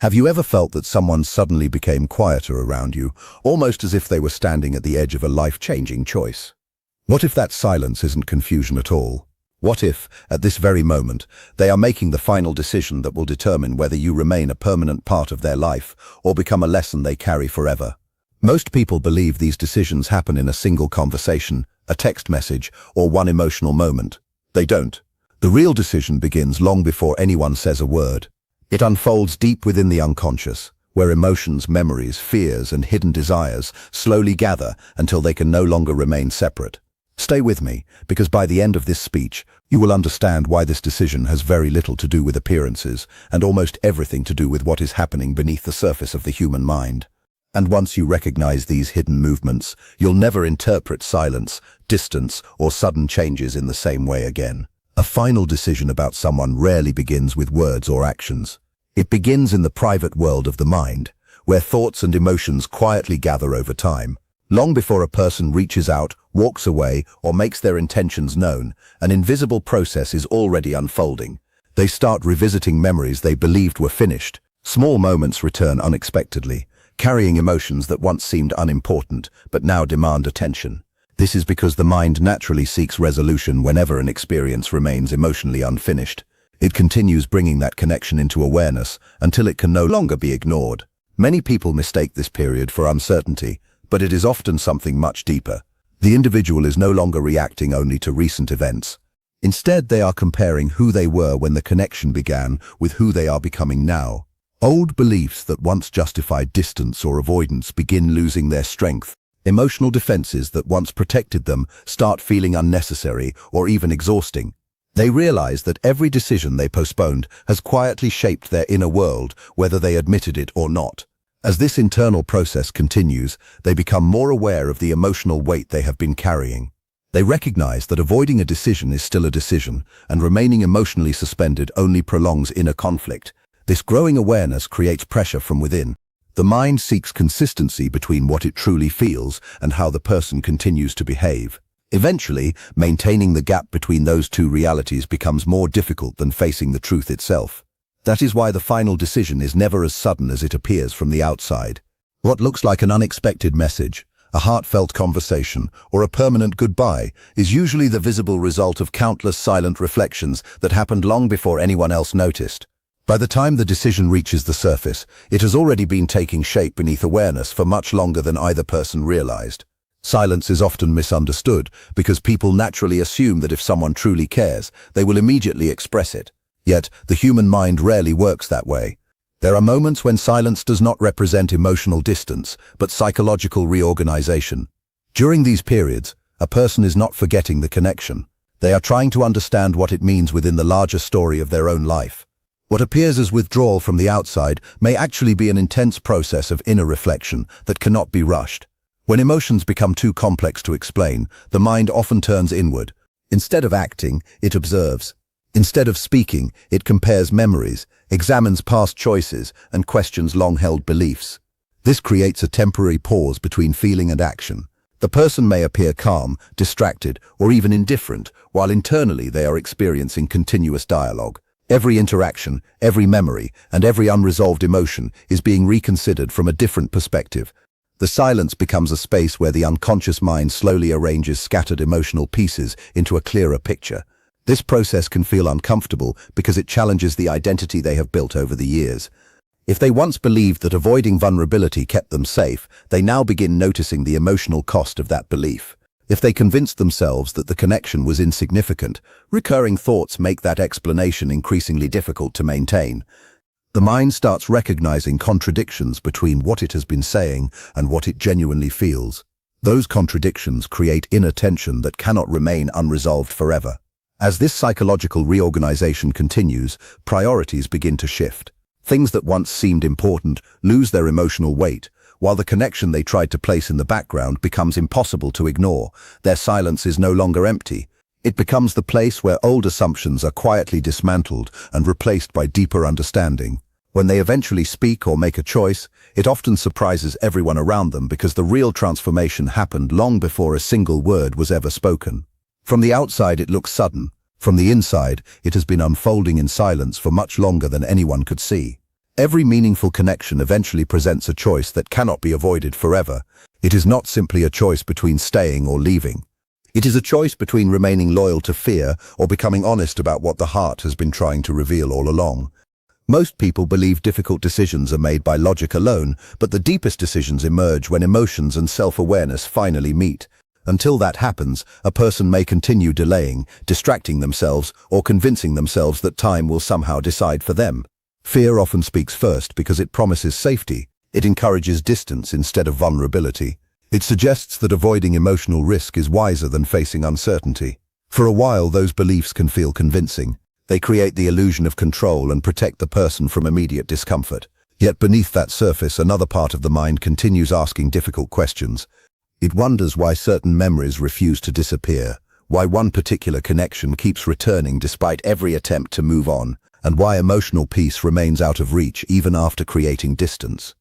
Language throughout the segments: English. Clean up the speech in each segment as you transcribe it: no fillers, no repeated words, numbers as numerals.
Have you ever felt that someone suddenly became quieter around you, almost as if they were standing at the edge of a life-changing choice? What if that silence isn't confusion at all? What if, at this very moment, they are making the final decision that will determine whether you remain a permanent part of their life or become a lesson they carry forever? Most people believe these decisions happen in a single conversation, a text message, or one emotional moment. They don't. The real decision begins long before anyone says a word. It unfolds deep within the unconscious, where emotions, memories, fears, and hidden desires slowly gather until they can no longer remain separate. Stay with me, because by the end of this speech, you will understand why this decision has very little to do with appearances and almost everything to do with what is happening beneath the surface of the human mind. And once you recognize these hidden movements, you'll never interpret silence, distance, or sudden changes in the same way again. A final decision about someone rarely begins with words or actions. It begins in the private world of the mind, where thoughts and emotions quietly gather over time. Long before a person reaches out, walks away, or makes their intentions known, an invisible process is already unfolding. They start revisiting memories they believed were finished. Small moments return unexpectedly, carrying emotions that once seemed unimportant, but now demand attention. This is because the mind naturally seeks resolution whenever an experience remains emotionally unfinished. It continues bringing that connection into awareness until it can no longer be ignored. Many people mistake this period for uncertainty, but it is often something much deeper. The individual is no longer reacting only to recent events. Instead, they are comparing who they were when the connection began with who they are becoming now. Old beliefs that once justified distance or avoidance begin losing their strength. Emotional defenses that once protected them start feeling unnecessary or even exhausting. They realize that every decision they postponed has quietly shaped their inner world, whether they admitted it or not. As this internal process continues, they become more aware of the emotional weight they have been carrying. They recognize that avoiding a decision is still a decision, and remaining emotionally suspended only prolongs inner conflict. This growing awareness creates pressure from within. The mind seeks consistency between what it truly feels and how the person continues to behave. Eventually, maintaining the gap between those two realities becomes more difficult than facing the truth itself. That is why the final decision is never as sudden as it appears from the outside. What looks like an unexpected message, a heartfelt conversation, or a permanent goodbye is usually the visible result of countless silent reflections that happened long before anyone else noticed. By the time the decision reaches the surface, it has already been taking shape beneath awareness for much longer than either person realized. Silence is often misunderstood because people naturally assume that if someone truly cares, they will immediately express it. Yet, the human mind rarely works that way. There are moments when silence does not represent emotional distance, but psychological reorganization. During these periods, a person is not forgetting the connection. They are trying to understand what it means within the larger story of their own life. What appears as withdrawal from the outside may actually be an intense process of inner reflection that cannot be rushed. When emotions become too complex to explain, the mind often turns inward. Instead of acting, it observes. Instead of speaking, it compares memories, examines past choices, and questions long-held beliefs. This creates a temporary pause between feeling and action. The person may appear calm, distracted, or even indifferent, while internally they are experiencing continuous dialogue. Every interaction, every memory, and every unresolved emotion is being reconsidered from a different perspective. The silence becomes a space where the unconscious mind slowly arranges scattered emotional pieces into a clearer picture. This process can feel uncomfortable because it challenges the identity they have built over the years. If they once believed that avoiding vulnerability kept them safe, they now begin noticing the emotional cost of that belief. If they convinced themselves that the connection was insignificant, recurring thoughts make that explanation increasingly difficult to maintain. The mind starts recognizing contradictions between what it has been saying and what it genuinely feels. Those contradictions create inner tension that cannot remain unresolved forever. As this psychological reorganization continues, priorities begin to shift. Things that once seemed important lose their emotional weight, while the connection they tried to place in the background becomes impossible to ignore. Their silence is no longer empty. It becomes the place where old assumptions are quietly dismantled and replaced by deeper understanding. When they eventually speak or make a choice, it often surprises everyone around them because the real transformation happened long before a single word was ever spoken. From the outside, it looks sudden. From the inside, it has been unfolding in silence for much longer than anyone could see. Every meaningful connection eventually presents a choice that cannot be avoided forever. It is not simply a choice between staying or leaving. It is a choice between remaining loyal to fear or becoming honest about what the heart has been trying to reveal all along. Most people believe difficult decisions are made by logic alone, but the deepest decisions emerge when emotions and self-awareness finally meet. Until that happens, a person may continue delaying, distracting themselves, or convincing themselves that time will somehow decide for them. Fear often speaks first because it promises safety. It encourages distance instead of vulnerability. It suggests that avoiding emotional risk is wiser than facing uncertainty. For a while, those beliefs can feel convincing. They create the illusion of control and protect the person from immediate discomfort. Yet beneath that surface, another part of the mind continues asking difficult questions. It wonders why certain memories refuse to disappear, why one particular connection keeps returning despite every attempt to move on, and why emotional peace remains out of reach even after creating distance.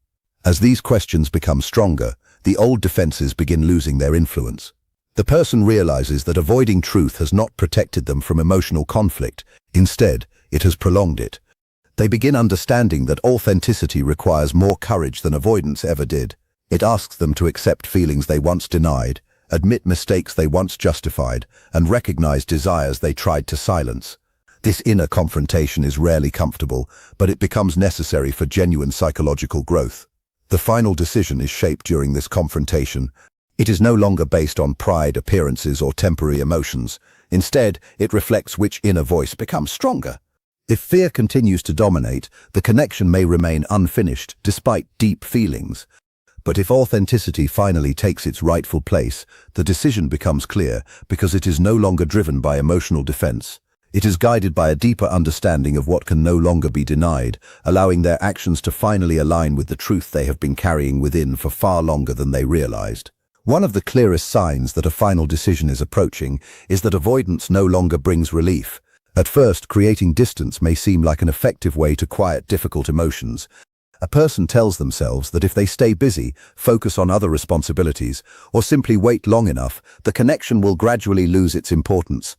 As these questions become stronger, the old defenses begin losing their influence. The person realizes that avoiding truth has not protected them from emotional conflict. Instead, it has prolonged it. They begin understanding that authenticity requires more courage than avoidance ever did. It asks them to accept feelings they once denied, admit mistakes they once justified, and recognize desires they tried to silence. This inner confrontation is rarely comfortable, but it becomes necessary for genuine psychological growth. The final decision is shaped during this confrontation. It is no longer based on pride, appearances, or temporary emotions. Instead, it reflects which inner voice becomes stronger. If fear continues to dominate, the connection may remain unfinished despite deep feelings. But if authenticity finally takes its rightful place, the decision becomes clear because it is no longer driven by emotional defense. It is guided by a deeper understanding of what can no longer be denied, allowing their actions to finally align with the truth they have been carrying within for far longer than they realized. One of the clearest signs that a final decision is approaching is that avoidance no longer brings relief. At first, creating distance may seem like an effective way to quiet difficult emotions. A person tells themselves that if they stay busy, focus on other responsibilities, or simply wait long enough, the connection will gradually lose its importance.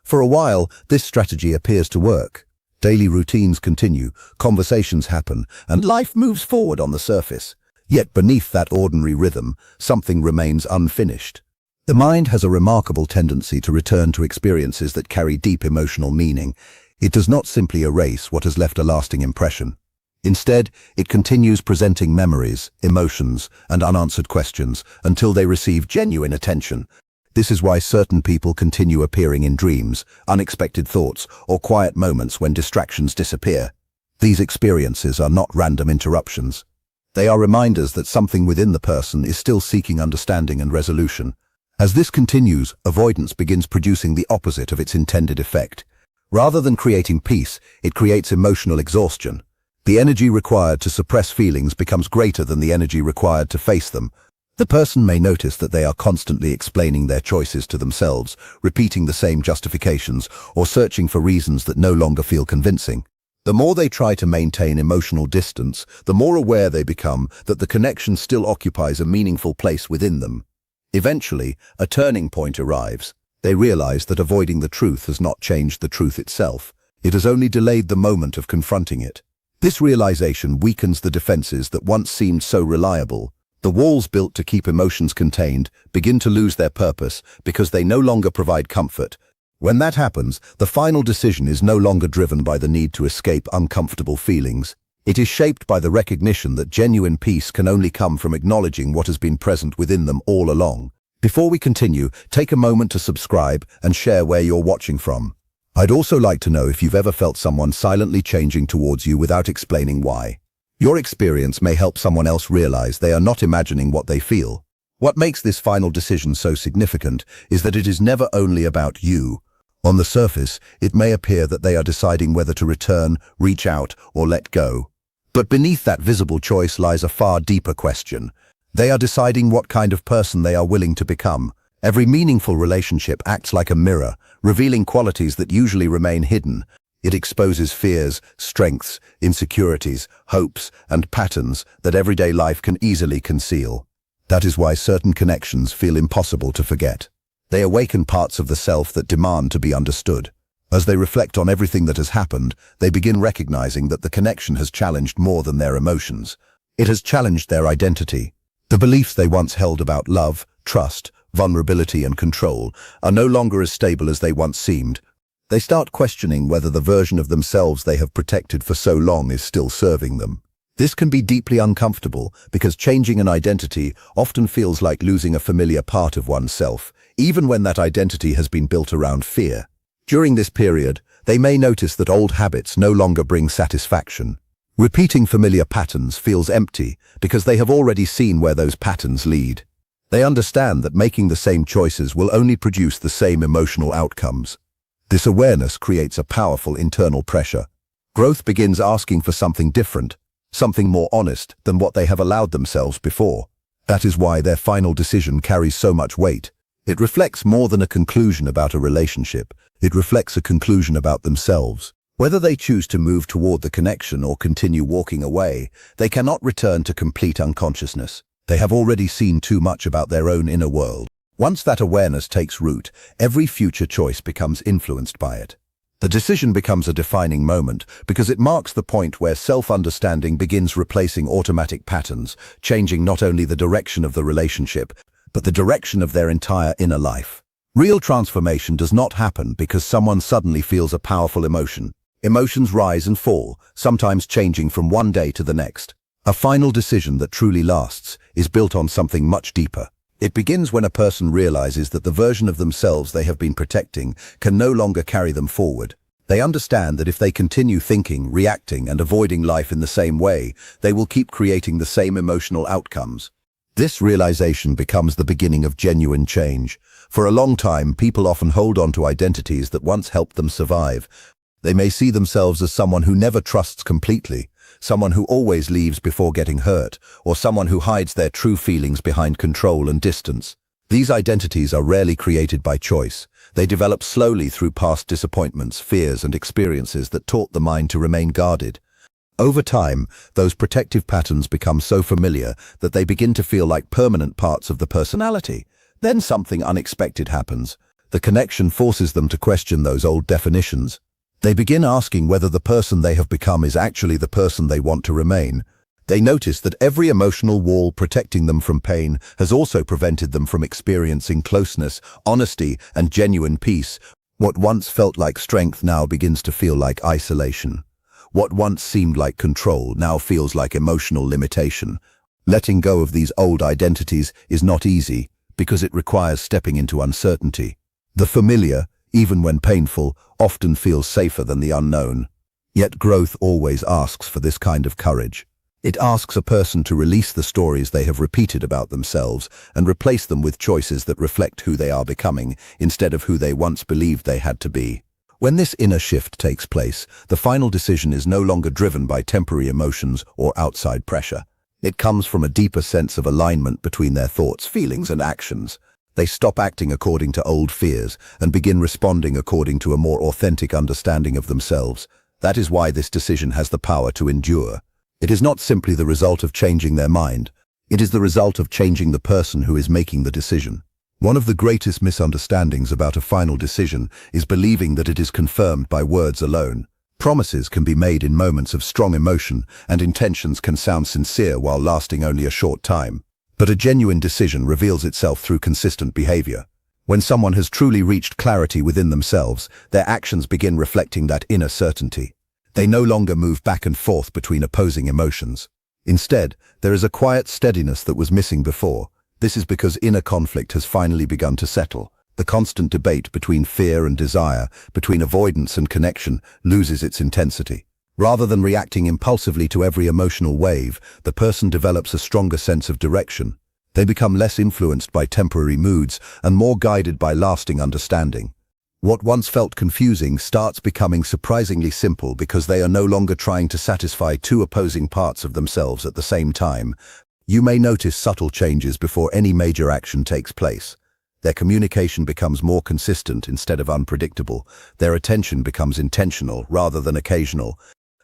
For a while, this strategy appears to work. Daily routines continue, conversations happen, and life moves forward on the surface. Yet beneath that ordinary rhythm, something remains unfinished. The mind has a remarkable tendency to return to experiences that carry deep emotional meaning. It does not simply erase what has left a lasting impression. Instead, it continues presenting memories, emotions, and unanswered questions until they receive genuine attention. This is why certain people continue appearing in dreams, unexpected thoughts, or quiet moments when distractions disappear. These experiences are not random interruptions. They are reminders that something within the person is still seeking understanding and resolution. As this continues, avoidance begins producing the opposite of its intended effect. Rather than creating peace, it creates emotional exhaustion. The energy required to suppress feelings becomes greater than the energy required to face them. The person may notice that they are constantly explaining their choices to themselves, repeating the same justifications, or searching for reasons that no longer feel convincing. The more they try to maintain emotional distance, the more aware they become that the connection still occupies a meaningful place within them. Eventually, a turning point arrives. They realize that avoiding the truth has not changed the truth itself. It has only delayed the moment of confronting it. This realization weakens the defenses that once seemed so reliable. The walls built to keep emotions contained begin to lose their purpose because they no longer provide comfort. When that happens, the final decision is no longer driven by the need to escape uncomfortable feelings. It is shaped by the recognition that genuine peace can only come from acknowledging what has been present within them all along. Before we continue, take a moment to subscribe and share where you're watching from. I'd also like to know if you've ever felt someone silently changing towards you without explaining why. Your experience may help someone else realize they are not imagining what they feel. What makes this final decision so significant is that it is never only about you. On the surface, it may appear that they are deciding whether to return, reach out, or let go. But beneath that visible choice lies a far deeper question. They are deciding what kind of person they are willing to become. Every meaningful relationship acts like a mirror, revealing qualities that usually remain hidden. It exposes fears, strengths, insecurities, hopes, and patterns that everyday life can easily conceal. That is why certain connections feel impossible to forget. They awaken parts of the self that demand to be understood. As they reflect on everything that has happened, they begin recognizing that the connection has challenged more than their emotions. It has challenged their identity. The beliefs they once held about love, trust, vulnerability, and control are no longer as stable as they once seemed. They start questioning whether the version of themselves they have protected for so long is still serving them. This can be deeply uncomfortable because changing an identity often feels like losing a familiar part of oneself, even when that identity has been built around fear. During this period, they may notice that old habits no longer bring satisfaction. Repeating familiar patterns feels empty because they have already seen where those patterns lead. They understand that making the same choices will only produce the same emotional outcomes. This awareness creates a powerful internal pressure. Growth begins asking for something different, something more honest than what they have allowed themselves before. That is why their final decision carries so much weight. It reflects more than a conclusion about a relationship. It reflects a conclusion about themselves. Whether they choose to move toward the connection or continue walking away, they cannot return to complete unconsciousness. They have already seen too much about their own inner world. Once that awareness takes root, every future choice becomes influenced by it. The decision becomes a defining moment because it marks the point where self-understanding begins replacing automatic patterns, changing not only the direction of the relationship, but the direction of their entire inner life. Real transformation does not happen because someone suddenly feels a powerful emotion. Emotions rise and fall, sometimes changing from one day to the next. A final decision that truly lasts is built on something much deeper. It begins when a person realizes that the version of themselves they have been protecting can no longer carry them forward. They understand that if they continue thinking, reacting, and avoiding life in the same way, they will keep creating the same emotional outcomes. This realization becomes the beginning of genuine change. For a long time, people often hold on to identities that once helped them survive. They may see themselves as someone who never trusts completely, someone who always leaves before getting hurt, or someone who hides their true feelings behind control and distance. These identities are rarely created by choice. They develop slowly through past disappointments, fears, and experiences that taught the mind to remain guarded. Over time, those protective patterns become so familiar that they begin to feel like permanent parts of the personality. Then something unexpected happens. The connection forces them to question those old definitions. They begin asking whether the person they have become is actually the person they want to remain. They notice that every emotional wall protecting them from pain has also prevented them from experiencing closeness, honesty, and genuine peace. What once felt like strength now begins to feel like isolation. What once seemed like control now feels like emotional limitation. Letting go of these old identities is not easy because it requires stepping into uncertainty. The familiar, even when painful, often feels safer than the unknown. Yet growth always asks for this kind of courage. It asks a person to release the stories they have repeated about themselves and replace them with choices that reflect who they are becoming instead of who they once believed they had to be. When this inner shift takes place, the final decision is no longer driven by temporary emotions or outside pressure. It comes from a deeper sense of alignment between their thoughts, feelings, and actions. They stop acting according to old fears and begin responding according to a more authentic understanding of themselves. That is why this decision has the power to endure. It is not simply the result of changing their mind. It is the result of changing the person who is making the decision. One of the greatest misunderstandings about a final decision is believing that it is confirmed by words alone. Promises can be made in moments of strong emotion, and intentions can sound sincere while lasting only a short time. But a genuine decision reveals itself through consistent behavior. When someone has truly reached clarity within themselves, their actions begin reflecting that inner certainty. They no longer move back and forth between opposing emotions. Instead, there is a quiet steadiness that was missing before. This is because inner conflict has finally begun to settle. The constant debate between fear and desire, between avoidance and connection, loses its intensity. Rather than reacting impulsively to every emotional wave, the person develops a stronger sense of direction. They become less influenced by temporary moods and more guided by lasting understanding. What once felt confusing starts becoming surprisingly simple because they are no longer trying to satisfy two opposing parts of themselves at the same time. You may notice subtle changes before any major action takes place. Their communication becomes more consistent instead of unpredictable. Their attention becomes intentional rather than occasional.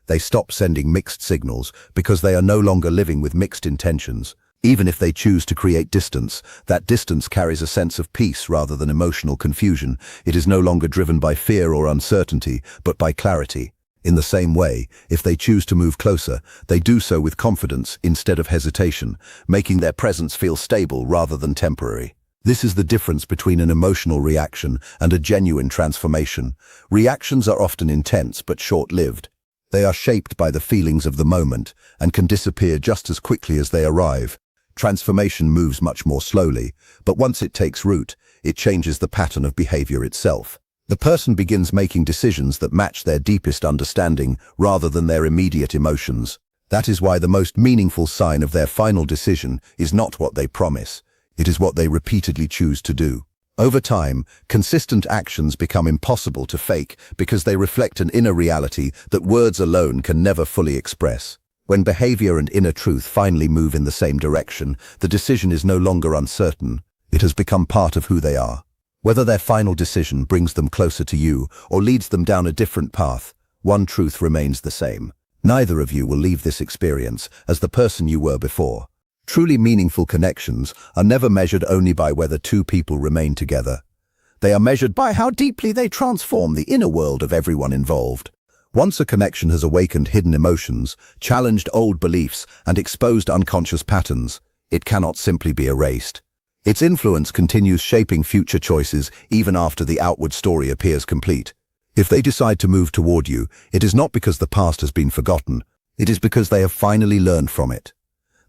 They stop sending mixed signals because they are no longer living with mixed intentions. Even if they choose to create distance, that distance carries a sense of peace rather than emotional confusion. It is no longer driven by fear or uncertainty, but by clarity. In the same way, if they choose to move closer, they do so with confidence instead of hesitation, making their presence feel stable rather than temporary. This is the difference between an emotional reaction and a genuine transformation. Reactions are often intense but short-lived. They are shaped by the feelings of the moment and can disappear just as quickly as they arrive. Transformation moves much more slowly, but once it takes root, it changes the pattern of behavior itself. The person begins making decisions that match their deepest understanding rather than their immediate emotions. That is why the most meaningful sign of their final decision is not what they promise. It is what they repeatedly choose to do. Over time, consistent actions become impossible to fake because they reflect an inner reality that words alone can never fully express. When behavior and inner truth finally move in the same direction, the decision is no longer uncertain. It has become part of who they are. Whether their final decision brings them closer to you or leads them down a different path, one truth remains the same. Neither of you will leave this experience as the person you were before. Truly meaningful connections are never measured only by whether two people remain together. They are measured by how deeply they transform the inner world of everyone involved. Once a connection has awakened hidden emotions, challenged old beliefs, and exposed unconscious patterns, it cannot simply be erased. Its influence continues shaping future choices even after the outward story appears complete. If they decide to move toward you, it is not because the past has been forgotten. It is because they have finally learned from it.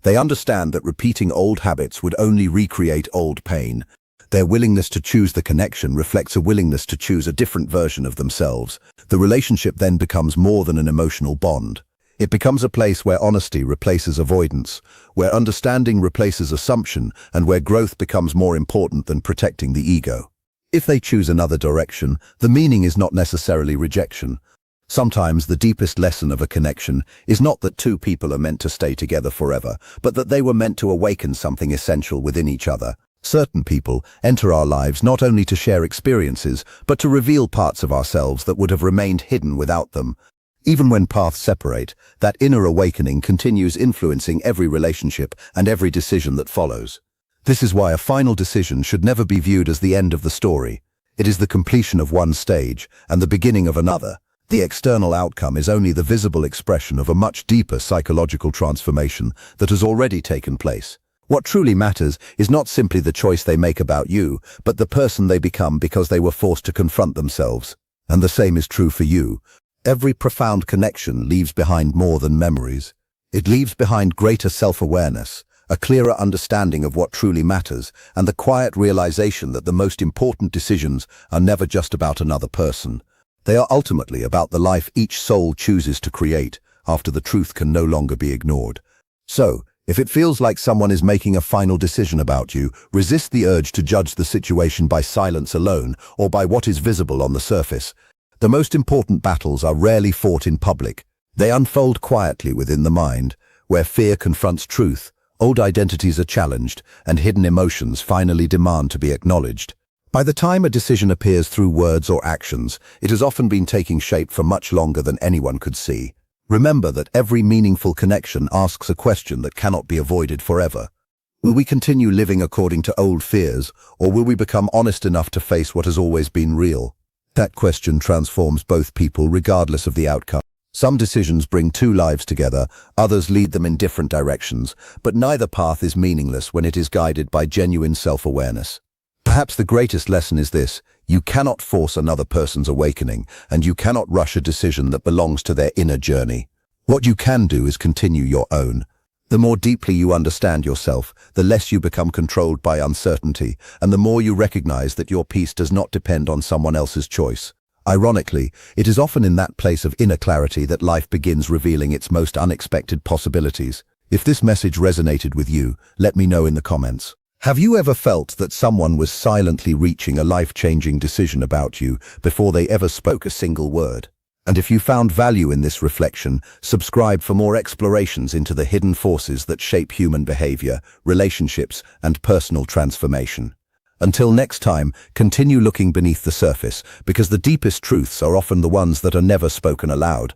They understand that repeating old habits would only recreate old pain. Their willingness to choose the connection reflects a willingness to choose a different version of themselves. The relationship then becomes more than an emotional bond. It becomes a place where honesty replaces avoidance, where understanding replaces assumption, and where growth becomes more important than protecting the ego. If they choose another direction, the meaning is not necessarily rejection. Sometimes the deepest lesson of a connection is not that two people are meant to stay together forever, but that they were meant to awaken something essential within each other. Certain people enter our lives not only to share experiences, but to reveal parts of ourselves that would have remained hidden without them. Even when paths separate, that inner awakening continues influencing every relationship and every decision that follows. This is why a final decision should never be viewed as the end of the story. It is the completion of one stage and the beginning of another. The external outcome is only the visible expression of a much deeper psychological transformation that has already taken place. What truly matters is not simply the choice they make about you, but the person they become because they were forced to confront themselves. And the same is true for you. Every profound connection leaves behind more than memories. It leaves behind greater self-awareness, a clearer understanding of what truly matters, and the quiet realization that the most important decisions are never just about another person. They are ultimately about the life each soul chooses to create after the truth can no longer be ignored. So, if it feels like someone is making a final decision about you, resist the urge to judge the situation by silence alone or by what is visible on the surface. The most important battles are rarely fought in public. They unfold quietly within the mind, where fear confronts truth, old identities are challenged, and hidden emotions finally demand to be acknowledged. By the time a decision appears through words or actions, it has often been taking shape for much longer than anyone could see. Remember that every meaningful connection asks a question that cannot be avoided forever. Will we continue living according to old fears, or will we become honest enough to face what has always been real? That question transforms both people regardless of the outcome. Some decisions bring two lives together, others lead them in different directions, but neither path is meaningless when it is guided by genuine self-awareness. Perhaps the greatest lesson is this: you cannot force another person's awakening, and you cannot rush a decision that belongs to their inner journey. What you can do is continue your own. The more deeply you understand yourself, the less you become controlled by uncertainty, and the more you recognize that your peace does not depend on someone else's choice. Ironically, it is often in that place of inner clarity that life begins revealing its most unexpected possibilities. If this message resonated with you, let me know in the comments. Have you ever felt that someone was silently reaching a life-changing decision about you before they ever spoke a single word? And if you found value in this reflection, subscribe for more explorations into the hidden forces that shape human behavior, relationships, and personal transformation. Until next time, continue looking beneath the surface, because the deepest truths are often the ones that are never spoken aloud.